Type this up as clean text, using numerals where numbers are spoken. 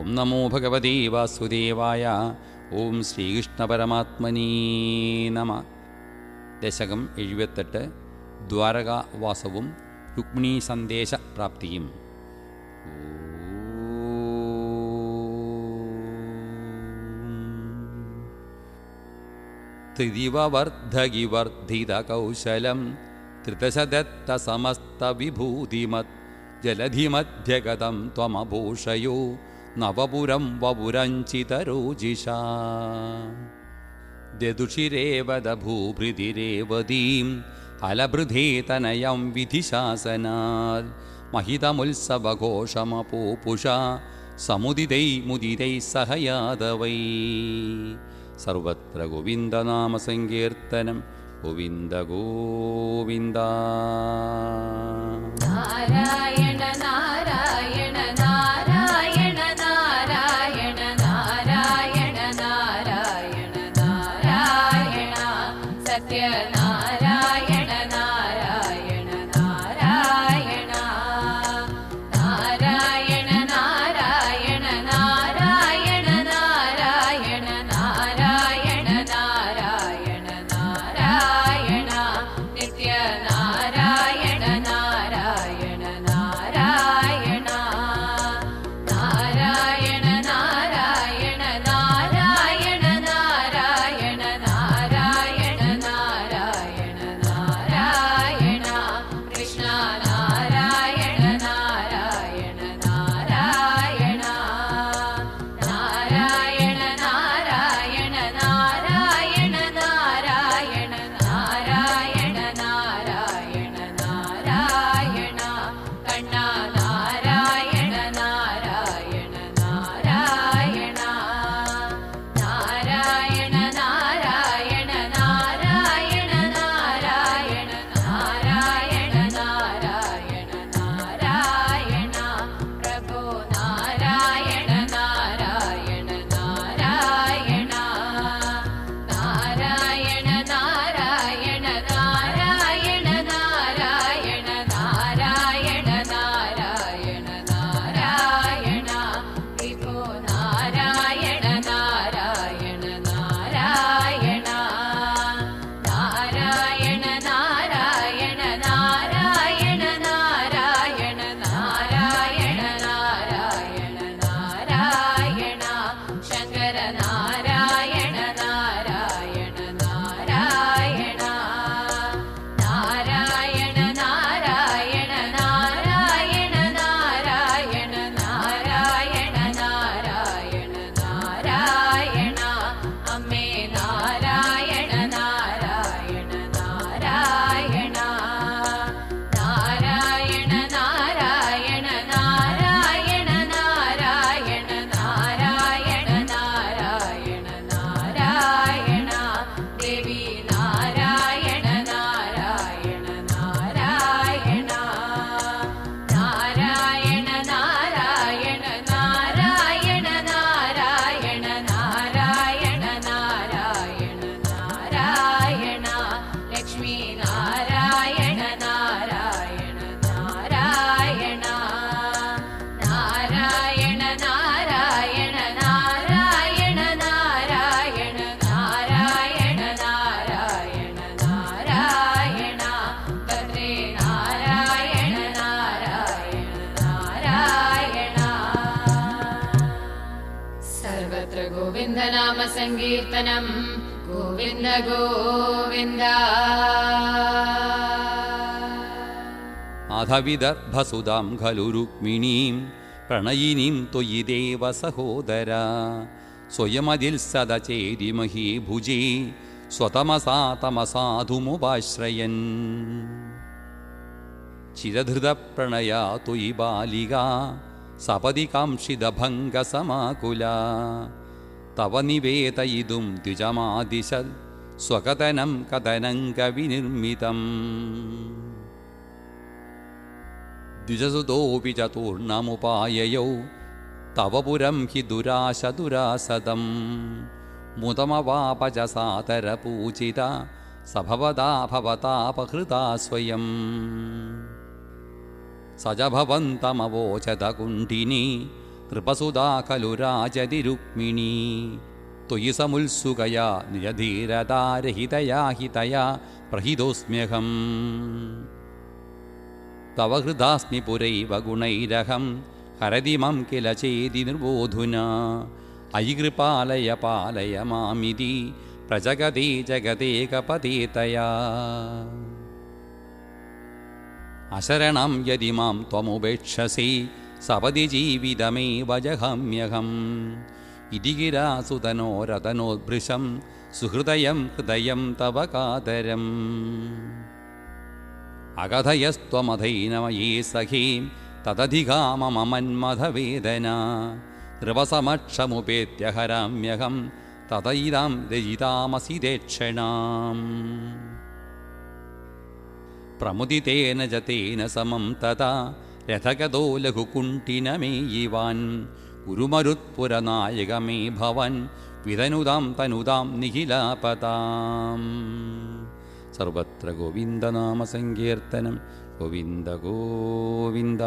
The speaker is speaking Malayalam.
ഓം നമോ ഭഗവതേ വാസുദേവായ. ഓം ശ്രീകൃഷ്ണപരമാത്മനീ നമ. ദശകം 78. ദ്വാരകാവാസവും രുക്മിണീ സന്ദേശ പ്രാപ്തിയും. ത്രിദിവവർദ്ധകിവർദ്ധിതകൗശലം ധൃതശദത്തസമസ്തവിഭൂതിമത് ജലധിമധ്യഗതം ത്വമഭൂഷയോ നവപുരം വപുരഞ്ചിതരോജിഷാ. ദദുഷിരേവദ ഭൂഭൃതിരേവതീം അലഭൃധേതനയം വിധിശാസനാത് മഹിതമുത്സവഘോഷമപൂപുഷാ സമുദിതൈ മുദിതൈ സഹ യാദവൈ. സർവത്ര ഗോവിന്ദനാമസങ്കീർത്തനം. ഗോവിന്ദ ഗോവിന്ദ. നാരായണ നാരായണ നാരായണ നാരായണ നാരായണ നാരായണ നാരായണ സത്യനാരായണ നാരായണ നാരായണ നാരായണ നാരായണ നാരായണ നാരായണ നാരായണ നാരായണ നാരായണ നിത്യനാരായണ നാരായണ നാരായണ നാരായണ നാരായണ നാരായണ നാരായണ നാരായണ നാരായണ നാരായണ കൃഷ്ണ നാരായണ നാരായണ നാരായണ നാരായണ നാരായണ നാരായണ നാരായണ നാരായണ നാരായണ നാരായണ കണ്ണ നാരായണ നാരായണ നാരായണ നാരായണ നാരായണ നാരായണ നാരായണ നാരായണ നാരായണ നാരായണ പ്രഭോ നാരായണ നാരായണ നാരായണ നാരായണ നാരായണ നാരായണ നാരായണ നാരായണ നാരായണ നാരായണ വിഭോ നാരായണ നാരായണ നാരായണ നാരായണ നാരായണ നാരായണ നാരായണ നാരായണ നാരായണ നാരായണ ശങ്കര നാരായണ നാരായണ നാരായണ നാരായണ നാരായണ നാരായണ നാരായണ നാരായണ നാരായണ നാരായണ അമ്മേ നാരായണ നാരായണ നാരായണ നാരായണ നാരായണ നാരായണ നാരായണ നാരായണ നാരായണ നാരായണ ദേവി നാരായണ നാരായണ നാരായണ നാരായണ നാരായണ നാരായണ നാരായണ നാരായണ നാരായണ നാരായണ ലക്ഷ്മി നാരായണ നാരായണ നാരായണ നാരായണ നാരായണ നാരായണ നാരായണ നാരായണ നാരായണ നാരായണ ഭദ്രേ നാരായണ നാരായണ നാരായണ സർവത്ര ഗോവിന്ദനാമ സങ്കീർത്തനം. ഗോവിന്ദ ഗോവിന്ദ. അധവിദർഭസുതാം ഖലു രുക്മിണീം പ്രണയിനീം ത്വയി ദേവ സഹോദരാ. സ്വയമതിൽ സദചേതി മഹീഭുജേ സ്വതമസാ തമസാധുമുപാശ്രയൻ. ചിരധൃതപ്രണയാ ത്വയി ബാലികാ സപദി കാംക്ഷിതഭംഗസമാകുലാ. തവ നിവേദയിതും ദ്വിജമാദിശൽ സ്വകഥനം കഥനംഗവിനിർമ്മിതം. ദ്വിജസുതോപി ചതുർണമുപായയൗ തവ പുരം ഹി ദുരാശ ദുരാസദം. മുതമവാപച സാതരപൂജിത സഭവതാ ഭവതാപഹൃതാ സ്വയം. സജ ഭവന്തമവോചത കുണ്ഠിനി നൃപസുതാ ഖലു രാജതി രുക്മിണീ ത്വയി സമുത്സുകയാ നിജധീരതാരഹിതയാ ഹിതയാ പ്രഹിതോസ്മ്യഹം തവ ഹൃദാസ്മി പുരൈവ ഗുണൈരഹം ഹരതി മം കില ചേതി നിർബോധുന അയി കൃപാലയ പാലയ മാമിതി പ്രജഗതേ ജഗതേകപതേതയാ അശരണം യതി മാം ത്വമുപേക്ഷസി സപതി ജീവിതമേവ ജഹാമ്യഹം ഇതി ഗിരാസുതനോരതനോദ്ഭൃശം സുഹൃദയം ഹൃദയം തവ കാതരം അകഥയസ്ത്വമധൈനമയേ സഖീ തദധികാമമന്മഥവേദന നൃപസമക്ഷമുപേത്യ ഹരാമ്യഹം തതൈതാം രജിതാമസിതേക്ഷണാം പ്രമുദിതേന ജതേന സമം തഥാ രഥഗതോ ലഘുകുണ്ഠിനമേയിവാൻ കുരുമരുത്പുരനായകമേ ഭവൻ വിതനുതാം തനുതാം നിഖിലാപതാം. സർവത്ര ഗോവിന്ദനാമസങ്കീർത്തനം. ഗോവിന്ദ ഗോവിന്ദ.